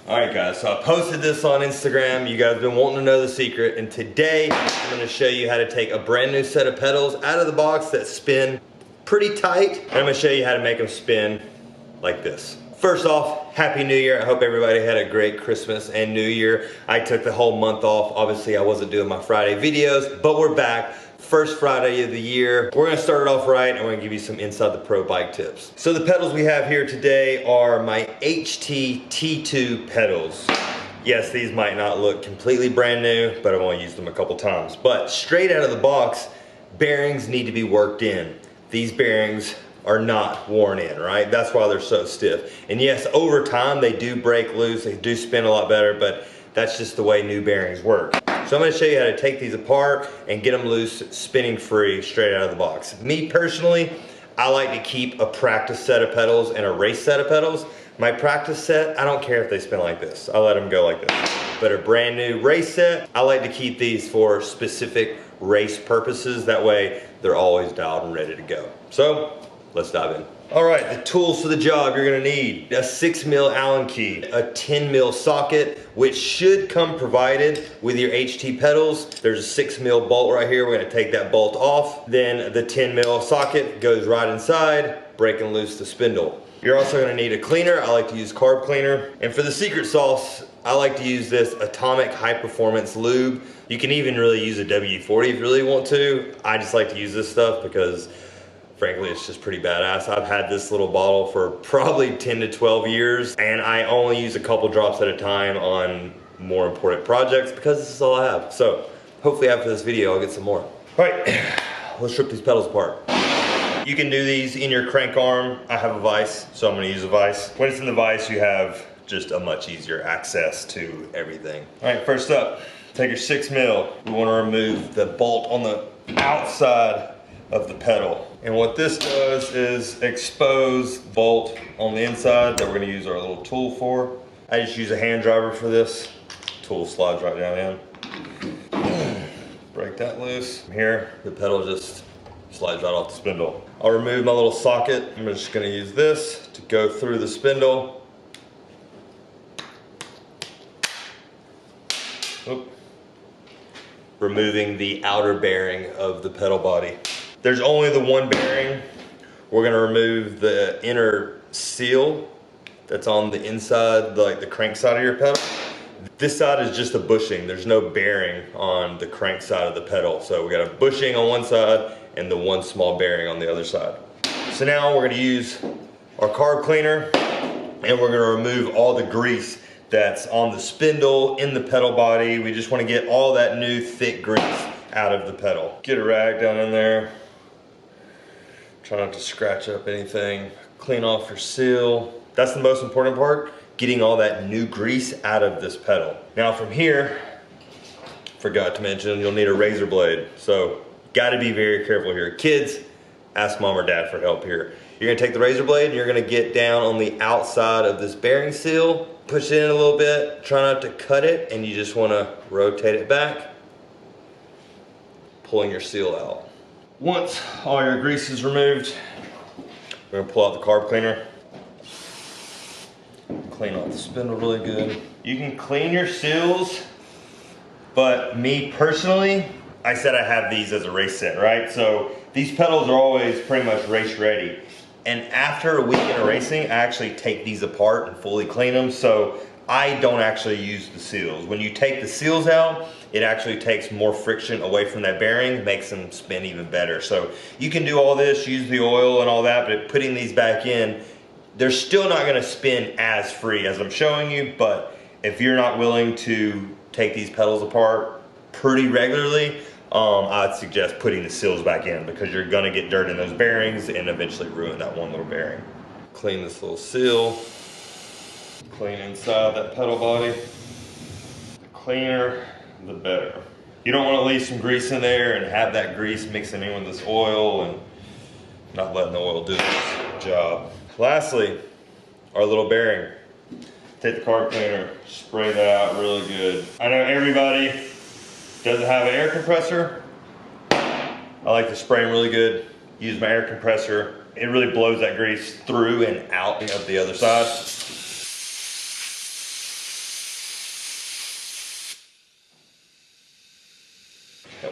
Alright guys, so I posted this on Instagram. You guys have been wanting to know the secret, and today I'm going to show you how to take a brand new set of pedals out of the box that spin pretty tight, and I'm going to show you how to make them spin like this. First off, Happy New Year. I hope everybody had a great Christmas and New Year. I took the whole month off. Obviously I wasn't doing my Friday videos, but we're back. First Friday of the year. We're gonna start it off right, and we're gonna give you some Inside the Pro bike tips. So the pedals we have here today are my HT T2 pedals. Yes, these might not look completely brand new, but I've only used them a couple times. But straight out of the box, bearings need to be worked in. These bearings are not worn in, right? That's why they're so stiff. And yes, over time they do break loose, they do spin a lot better, but that's just the way new bearings work. So I'm gonna show you how to take these apart and get them loose, spinning free, straight out of the box. Me personally, I like to keep a practice set of pedals and a race set of pedals. My practice set, I don't care if they spin like this. I let them go like this. But a brand new race set, I like to keep these for specific race purposes. That way, they're always dialed and ready to go. So, let's dive in. All right, the tools for the job you're gonna need: a 6mm Allen key, a 10mm socket, which should come provided with your HT pedals. There's a 6mm bolt right here. We're gonna take that bolt off. Then the 10mm socket goes right inside, breaking loose the spindle. You're also gonna need a cleaner. I like to use carb cleaner. And for the secret sauce, I like to use this Atomic High Performance Lube. You can even really use a W40 if you really want to. I just like to use this stuff because frankly, it's just pretty badass. I've had this little bottle for probably 10 to 12 years, and I only use a couple drops at a time on more important projects because this is all I have. So hopefully after this video, I'll get some more. All right, let's strip these pedals apart. You can do these in your crank arm. I have a vise, so I'm gonna use a vise. When it's in the vise, you have just a much easier access to everything. All right, first up, take your 6mm. We wanna remove the bolt on the outside of the pedal. And what this does is expose the bolt on the inside that we're gonna use our little tool for. I just use a hand driver for this. Tool slides right down in. Break that loose. From here, the pedal just slides right off the spindle. I'll remove my little socket. I'm just gonna use this to go through the spindle. Oop. Removing the outer bearing of the pedal body. There's only the one bearing. We're gonna remove the inner seal that's on the inside, like the crank side of your pedal. This side is just a bushing. There's no bearing on the crank side of the pedal. So we got a bushing on one side and the one small bearing on the other side. So now we're gonna use our carb cleaner and we're gonna remove all the grease that's on the spindle, in the pedal body. We just wanna get all that new thick grease out of the pedal. Get a rag down in there. Try not to scratch up anything. Clean off your seal. That's the most important part, getting all that new grease out of this pedal. Now from here, forgot to mention, you'll need a razor blade. So gotta be very careful here. Kids, ask mom or dad for help here. You're gonna take the razor blade and you're gonna get down on the outside of this bearing seal, push it in a little bit, try not to cut it, and you just wanna rotate it back, pulling your seal out. Once all your grease is removed, we're gonna pull out the carb cleaner. Clean off the spindle really good. You can clean your seals, but me personally, I said I have these as a race set, right? So these pedals are always pretty much race ready. And after a weekend of racing, I actually take these apart and fully clean them. So I don't actually use the seals. When you take the seals out, it actually takes more friction away from that bearing, makes them spin even better. So you can do all this, use the oil and all that, but putting these back in, they're still not gonna spin as free as I'm showing you, but if you're not willing to take these pedals apart pretty regularly, I'd suggest putting the seals back in because you're gonna get dirt in those bearings and eventually ruin that one little bearing. Clean this little seal. Clean inside that pedal body. The cleaner, the better. You don't want to leave some grease in there and have that grease mixing in with this oil and not letting the oil do its job. Lastly, our little bearing. Take the carb cleaner, spray that out really good. I know everybody doesn't have an air compressor. I like to spray them really good. Use my air compressor. It really blows that grease through and out of the other side.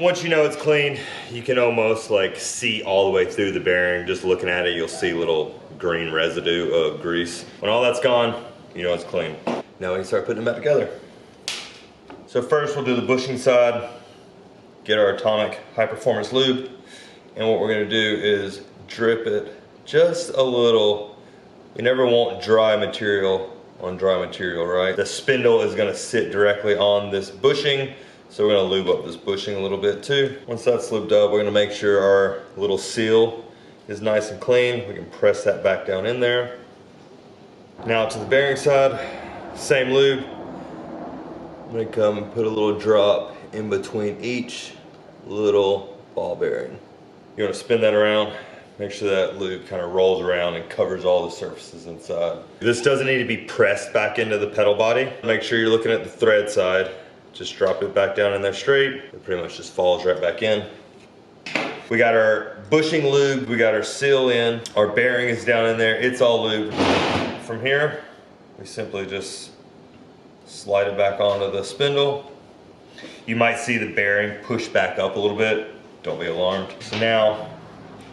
Once you know it's clean, you can almost like see all the way through the bearing. Just looking at it, you'll see little green residue of grease. When all that's gone, you know it's clean. Now we can start putting them back together. So first we'll do the bushing side, get our Atomic High Performance Lube, and what we're gonna do is drip it just a little. We never want dry material on dry material, right? The spindle is gonna sit directly on this bushing, so we're gonna lube up this bushing a little bit too. Once that's lubed up, we're gonna make sure our little seal is nice and clean. We can press that back down in there. Now to the bearing side, same lube. I'm gonna come and put a little drop in between each little ball bearing. You wanna spin that around, make sure that lube kind of rolls around and covers all the surfaces inside. This doesn't need to be pressed back into the pedal body. Make sure you're looking at the thread side. Just drop it back down in there straight. It pretty much just falls right back in. We got our bushing lube, we got our seal in, our bearing is down in there, it's all lubed. From here, we simply just slide it back onto the spindle. You might see the bearing push back up a little bit. Don't be alarmed. So now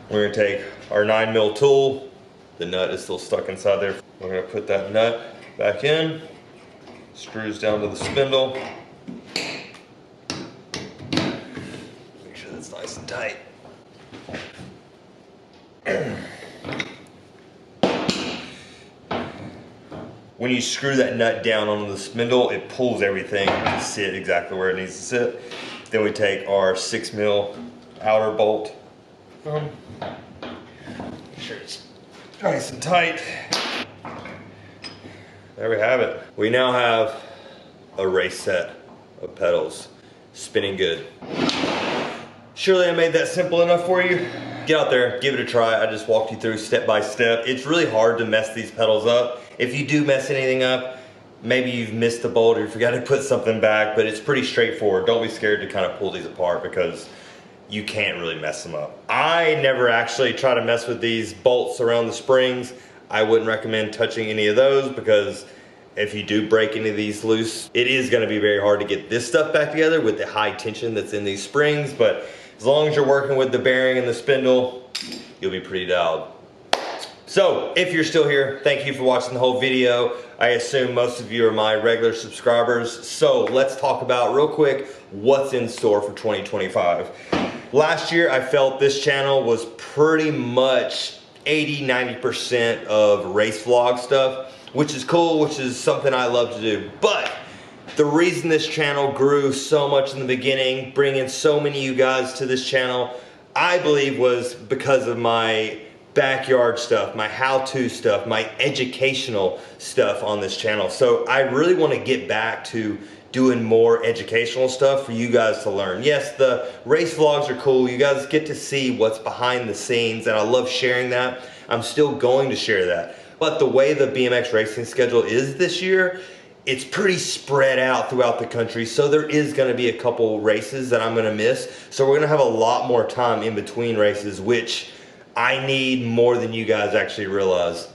we're gonna take our 9mm tool. The nut is still stuck inside there. We're gonna put that nut back in. Screws down to the spindle. Make sure that's nice and tight. When you screw that nut down onto the spindle, it pulls everything to sit exactly where it needs to sit. Then we take our 6mm outer bolt. Make sure it's nice and tight. There we have it. We now have a race set of pedals spinning good. Surely I made that simple enough for you. Get out there, give it a try. I just walked you through step by step. It's really hard to mess these pedals up. If you do mess anything up, maybe you've missed a bolt or you forgot to put something back, but it's pretty straightforward. Don't be scared to kind of pull these apart because you can't really mess them up. I never actually try to mess with these bolts around the springs. I wouldn't recommend touching any of those because if you do break any of these loose, it is gonna be very hard to get this stuff back together with the high tension that's in these springs, but as long as you're working with the bearing and the spindle, you'll be pretty dialed. So, if you're still here, thank you for watching the whole video. I assume most of you are my regular subscribers. So, let's talk about real quick what's in store for 2025. Last year, I felt this channel was pretty much 80–90% of race vlog stuff, which is cool, which is something I love to do. But the reason this channel grew so much in the beginning, bringing so many of you guys to this channel, I believe was because of my backyard stuff, my how-to stuff, my educational stuff on this channel. So I really want to get back to doing more educational stuff for you guys to learn. Yes, the race vlogs are cool. You guys get to see what's behind the scenes, and I love sharing that. I'm still going to share that. But the way the BMX racing schedule is this year, it's pretty spread out throughout the country, so there is going to be a couple races that I'm going to miss. So we're going to have a lot more time in between races, which I need more than you guys actually realize.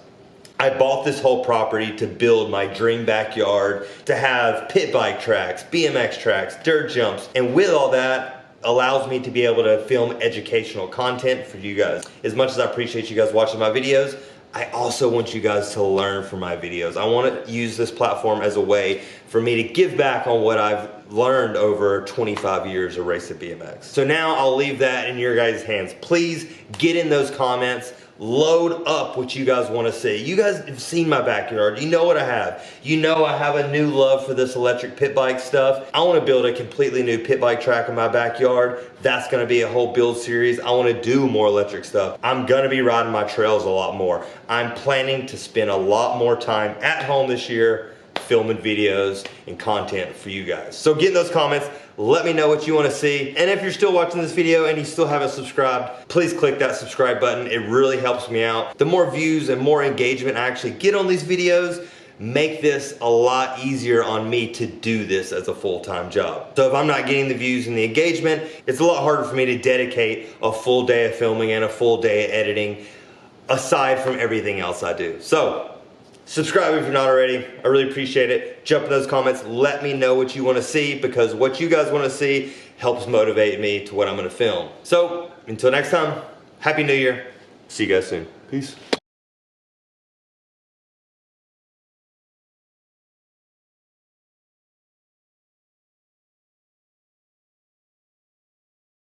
I bought this whole property to build my dream backyard, to have pit bike tracks, BMX tracks, dirt jumps, and with all that, allows me to be able to film educational content for you guys. As much as I appreciate you guys watching my videos, I also want you guys to learn from my videos. I want to use this platform as a way for me to give back on what I've learned over 25 years of racing BMX. So now I'll leave that in your guys' hands. Please get in those comments. Load up what you guys want to see. You guys have seen my backyard. You know what I have. You know I have a new love for this electric pit bike stuff. I want to build a completely new pit bike track in my backyard. That's going to be a whole build series. I want to do more electric stuff. I'm going to be riding my trails a lot more. I'm planning to spend a lot more time at home this year filming videos and content for you guys. So get in those comments. Let me know what you want to see. And if you're still watching this video and you still haven't subscribed, please click that subscribe button. It really helps me out. The more views and more engagement I actually get on these videos, make this a lot easier on me to do this as a full-time job. So if I'm not getting the views and the engagement, it's a lot harder for me to dedicate a full day of filming and a full day of editing aside from everything else I do. So Subscribe if you're not already. I really appreciate it. Jump in those comments. Let me know what you want to see, because what you guys want to see helps motivate me to what I'm going to film. So until next time, Happy New Year. See you guys soon. Peace.